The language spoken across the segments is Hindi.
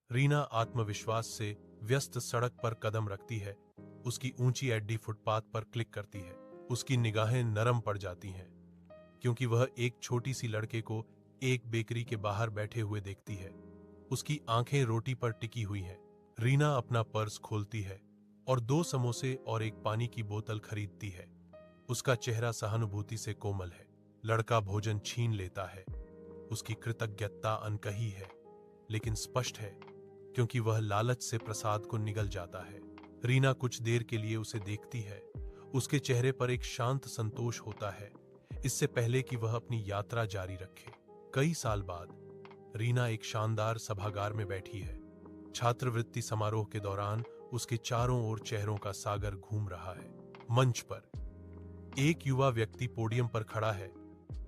रीना आत्मविश्वास से व्यस्त सड़क पर कदम रखती है। उसकी ऊंची एडी फुटपाथ पर क्लिक करती है। उसकी निगाहें नरम पड़ जाती हैं क्योंकि वह एक छोटी सी लड़के को एक बेकरी के बाहर बैठे हुए देखती है। उसकी आंखें रोटी पर टिकी हुई हैं। रीना अपना पर्स खोलती है और 2 समोसे और एक पानी की बोतल खरीदती है। उसका चेहरा सहानुभूति से कोमल है। लड़का भोजन छीन लेता है। उसकी कृतज्ञता अनकही है लेकिन स्पष्ट है क्योंकि वह लालच से प्रसाद को निगल जाता है। रीना कुछ देर के लिए उसे देखती है। उसके चेहरे पर एक शांत संतोष होता है, इससे पहले कि वह अपनी यात्रा जारी रखे। कई साल बाद रीना एक शानदार सभागार में बैठी है। छात्रवृत्ति समारोह के दौरान उसके चारों ओर चेहरों का सागर घूम रहा है। मंच पर एक युवा व्यक्ति पोडियम पर खड़ा है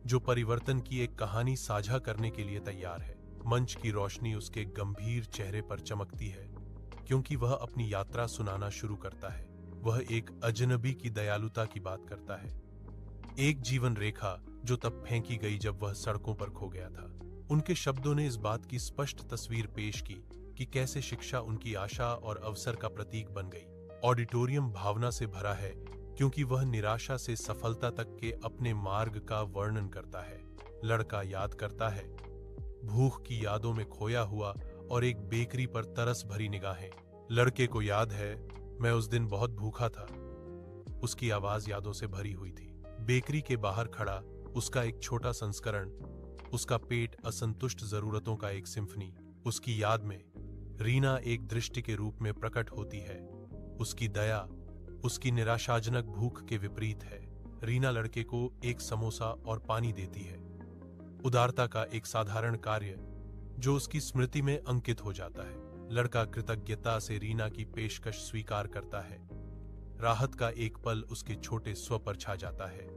जो परिवर्तन की एक कहानी साझा करने के लिए तैयार है। मंच की रोशनी उसके गंभीर चेहरे पर चमकती है क्योंकि वह अपनी यात्रा सुनाना शुरू करता है। वह एक अजनबी की दयालुता की बात करता है, एक जीवन रेखा जो तब फेंकी गई जब वह सड़कों पर खो गया था। उनके शब्दों ने इस बात की स्पष्ट तस्वीर पेश की कि कैसे शिक्षा उनकी आशा और अवसर का प्रतीक बन गई। ऑडिटोरियम भावना से भरा है क्योंकि वह निराशा से सफलता तक के अपने मार्ग का वर्णन करता है। लड़का याद करता है, भूख की यादों में खोया हुआ और एक बेकरी पर तरस भरी निगाहें। लड़के को याद है, मैं उस दिन बहुत भूखा था। उसकी आवाज यादों से भरी हुई थी। बेकरी के बाहर खड़ा उसका एक छोटा संस्करण, उसका पेट असंतुष्ट जरूरतों का एक सिम्फनी। उसकी याद में रीना एक दृष्टि के रूप में प्रकट होती है। उसकी दया उसकी निराशाजनक भूख के विपरीत है। रीना लड़के को एक समोसा और पानी देती है, उदारता का एक साधारण कार्य जो उसकी स्मृति में अंकित हो जाता है। लड़का कृतज्ञता से रीना की पेशकश स्वीकार करता है। राहत का एक पल उसके छोटे स्व पर छा जाता है।